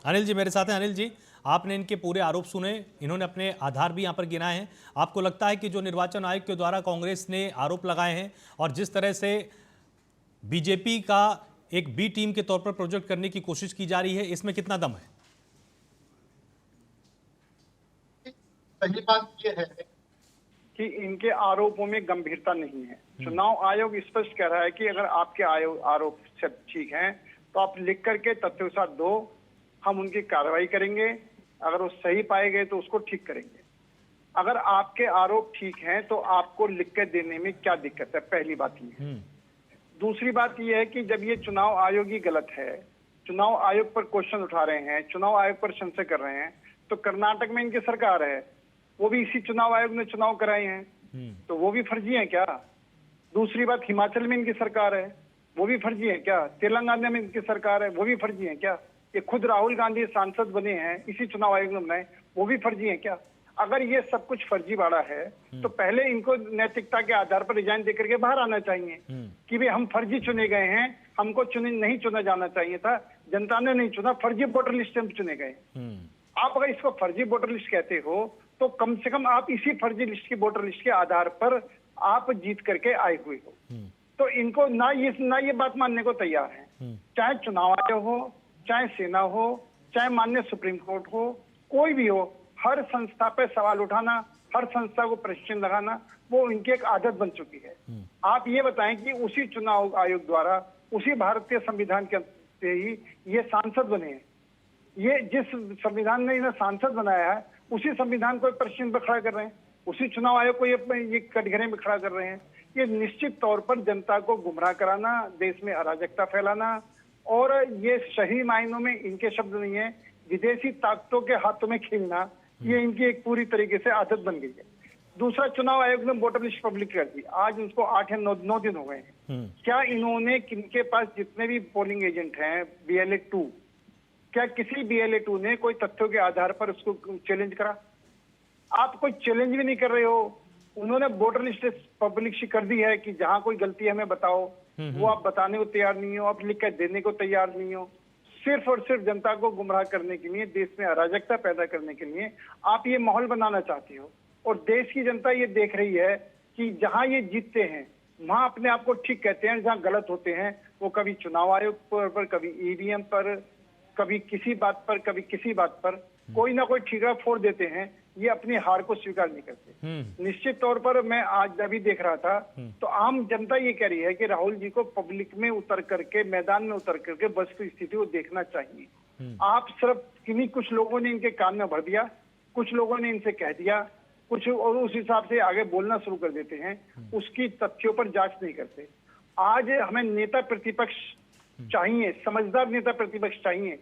अनिल जी मेरे साथ हैं। अनिल जी, आपने इनके पूरे आरोप सुने, इन्होंने अपने आधार भी यहाँ पर गिनाए हैं। आपको लगता है कि जो निर्वाचन आयोग के द्वारा कांग्रेस ने आरोप लगाए हैं और जिस तरह से बीजेपी का एक बी टीम के तौर पर प्रोजेक्ट करने की कोशिश की जा रही है, इसमें कितना दम है? पहली बात यह है कि इनके आरोपों में गंभीरता नहीं है। चुनाव आयोग स्पष्ट कह रहा है कि अगर आपके आरोप सब ठीक हैं तो आप लिख करके तथ्यों के साथ दो, हम उनकी कार्रवाई करेंगे। अगर वो सही पाए गए तो उसको ठीक करेंगे। अगर आपके आरोप ठीक हैं तो आपको लिख के देने में क्या दिक्कत है? पहली बात ये है। दूसरी बात यह है कि जब ये चुनाव आयोग ही गलत है, चुनाव आयोग पर क्वेश्चन उठा रहे हैं, चुनाव आयोग पर संशय कर रहे हैं, तो कर्नाटक में इनकी सरकार है, वो भी इसी चुनाव आयोग ने चुनाव कराए हैं, तो वो भी फर्जी है क्या? दूसरी बात, हिमाचल में इनकी सरकार है, वो भी फर्जी है क्या? तेलंगाना में इनकी सरकार है, वो भी फर्जी है क्या? ये खुद राहुल गांधी सांसद बने हैं, इसी चुनाव आयोग ने बनाए, वो भी फर्जी है क्या? अगर ये सब कुछ फर्जीवाड़ा है तो पहले इनको नैतिकता के आधार पर रिजाइन देकर के बाहर आना चाहिए कि भाई हम फर्जी चुने गए हैं, हमको नहीं चुना जाना चाहिए था, जनता ने नहीं चुना, फर्जी वोटर लिस्ट से हम चुने गए। आप अगर इसको फर्जी वोटर लिस्ट कहते हो तो कम से कम आप इसी फर्जी लिस्ट की वोटर लिस्ट के आधार पर आप जीत करके आए हुए हो। तो इनको ना ये बात मानने को तैयार है। चाहे चुनाव आयोग हो, चाहे सेना हो, चाहे माननीय सुप्रीम कोर्ट हो, कोई भी हो, हर संस्था पे सवाल उठाना, हर संस्था को प्रश्न लगाना, वो इनकी एक आदत बन चुकी है। आप ये बताएं कि उसी चुनाव आयोग द्वारा, उसी भारतीय संविधान के से ही ये सांसद बने हैं। ये जिस संविधान ने इन्हें सांसद बनाया है, उसी संविधान को प्रश्न पर खड़ा कर रहे हैं, उसी चुनाव आयोग को ये कटघरे में खड़ा कर रहे हैं। ये निश्चित तौर पर जनता को गुमराह कराना, देश में अराजकता फैलाना, और ये सही मायनों में इनके शब्द नहीं है, विदेशी ताकतों के हाथों में खेलना, ये इनकी एक पूरी तरीके से आदत बन गई है। दूसरा, चुनाव आयोग ने वोटर लिस्ट पब्लिक कर दी, आज उनको 8 या 9 दिन हो गए हैं। क्या इन्होंने, किनके पास जितने भी पोलिंग एजेंट हैं, BLA 2, क्या किसी BLA 2 ने कोई तथ्यों के आधार पर उसको चैलेंज करा? आप कोई चैलेंज भी नहीं कर रहे हो। उन्होंने वोटर लिस्ट पब्लिश कर दी है कि जहां कोई गलती है हमें बताओ, वो आप बताने को तैयार नहीं हो, आप लिख कर देने को तैयार नहीं हो। सिर्फ और सिर्फ जनता को गुमराह करने के लिए, देश में अराजकता पैदा करने के लिए आप ये माहौल बनाना चाहते हो। और देश की जनता ये देख रही है कि जहां ये जीतते हैं वहां अपने आप को ठीक कहते हैं, जहां गलत होते हैं वो कभी चुनाव आयोग पर, कभी EVM पर, कभी किसी बात पर, कभी किसी बात पर कोई ना कोई ठीकरा फोड़ देते हैं। ये अपनी हार को स्वीकार नहीं करते। निश्चित तौर पर मैं आज अभी देख रहा था तो आम जनता ये कह रही है कि राहुल जी को पब्लिक में उतर करके, मैदान में उतर करके वस्तु स्थिति को देखना चाहिए। आप सिर्फ किन्हीं कुछ लोगों ने इनके कान में भर दिया, कुछ लोगों ने इनसे कह दिया कुछ, और उस हिसाब से आगे बोलना शुरू कर देते हैं, उसकी तथ्यों पर जांच नहीं करते। आज हमें नेता प्रतिपक्ष चाहिए, समझदार नेता प्रतिपक्ष चाहिए।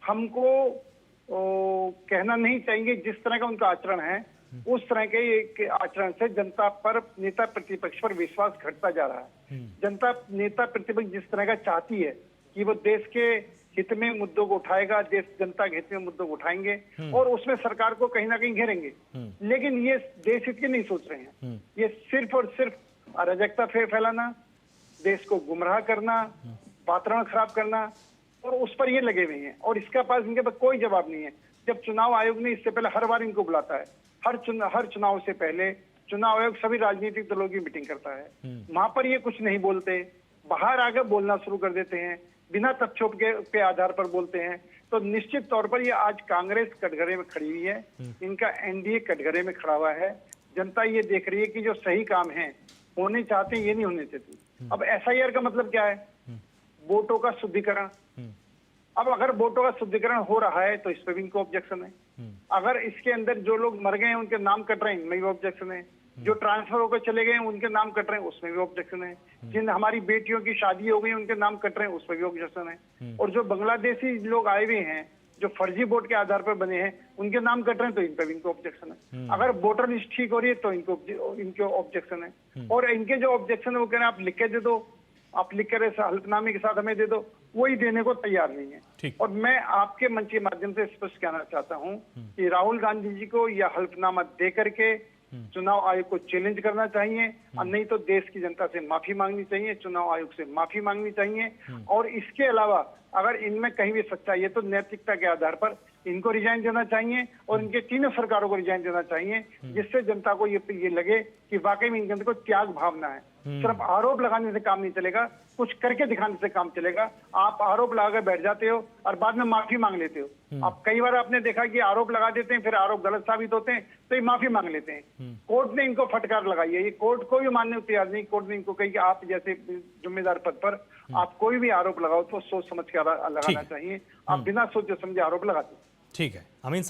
हमको कहना नहीं चाहिए जिस तरह का उनका आचरण है, उस तरह के एक आचरण से जनता पर, नेता प्रतिपक्ष पर विश्वास घटता जा रहा है। जनता नेता प्रतिपक्ष जिस तरह का चाहती है कि वो देश के हित में मुद्दों को उठाएगा, देश जनता के हित में मुद्दों को उठाएंगे और उसमें सरकार को कहीं ना कहीं घेरेंगे, लेकिन ये देश हित के नहीं सोच रहे हैं। ये सिर्फ और सिर्फ अराजकता फैलाना, देश को गुमराह करना, वातावरण खराब करना, और उस पर ये लगे हुए हैं। और इसका पास, इनके पास कोई जवाब नहीं है। जब चुनाव आयोग ने, इससे पहले हर बार इनको बुलाता है, हर चुनाव से पहले चुनाव आयोग सभी राजनीतिक दलों की मीटिंग करता है, वहां पर ये कुछ नहीं बोलते, बाहर आकर बोलना शुरू कर देते हैं, बिना तथ्यों के आधार पर बोलते हैं। तो निश्चित तौर पर ये आज कांग्रेस कटघरे में खड़ी हुई है, इनका NDA कटघरे में खड़ा हुआ है। जनता ये देख रही है कि जो सही काम है, होने चाहते हैं, ये नहीं होने चाहते। अब SIR का मतलब क्या है? वोटों का शुद्धिकरण। अब अगर वोटों का शुद्धिकरण हो रहा है तो इस पर भी इनको ऑब्जेक्शन है। अगर इसके अंदर जो लोग मर गए हैं उनके नाम कट रहे हैं, इनमें भी ऑब्जेक्शन है। जो ट्रांसफर होकर चले गए हैं उनके नाम कट रहे हैं, उसमें भी ऑब्जेक्शन है। जिन हमारी बेटियों की शादी हो गई उनके नाम कट रहे हैं, उसमें भी ऑब्जेक्शन है। और जो बांग्लादेशी लोग आए हुए हैं, जो फर्जी वोट के आधार पर बने हैं, उनके नाम कट रहे हैं, तो इन पर भी इनको ऑब्जेक्शन है। अगर वोटर लिस्ट ठीक हो रही है तो इनको ऑब्जेक्शन है। और इनके जो ऑब्जेक्शन है वो कह रहे हैं आप लिख के दे दो, आप लिख कर हल्फनामे के साथ हमें दे दो, वही देने को तैयार नहीं है। और मैं आपके मंच के माध्यम से स्पष्ट कहना चाहता हूं कि राहुल गांधी जी को यह हल्फनामा दे करके चुनाव आयोग को चैलेंज करना चाहिए, और नहीं तो देश की जनता से माफी मांगनी चाहिए, चुनाव आयोग से माफी मांगनी चाहिए। और इसके अलावा अगर इनमें कहीं भी सच्चाई है तो नैतिकता के आधार पर इनको रिजाइन देना चाहिए और इनके तीनों सरकारों को रिजाइन देना चाहिए, जिससे जनता को ये लगे कि वाकई में इनके अंदर कोई त्याग भावना है। सिर्फ आरोप लगाने से काम नहीं चलेगा, कुछ करके दिखाने से काम चलेगा। आप आरोप लगा बैठ जाते हो और बाद में माफी मांग लेते हो। अब कई बार आपने देखा कि आरोप लगा देते हैं, फिर आरोप गलत साबित होते हैं तो ये माफी मांग लेते हैं। कोर्ट ने इनको फटकार लगाई है, ये कोर्ट को भी मानने को तैयार नहीं। कोर्ट ने इनको कही कि आप जैसे जिम्मेदार पद पर आप कोई भी आरोप लगाओ तो सोच समझ के लगाना चाहिए। आप बिना सोचे समझे आरोप लगाते हो। ठीक है अमीन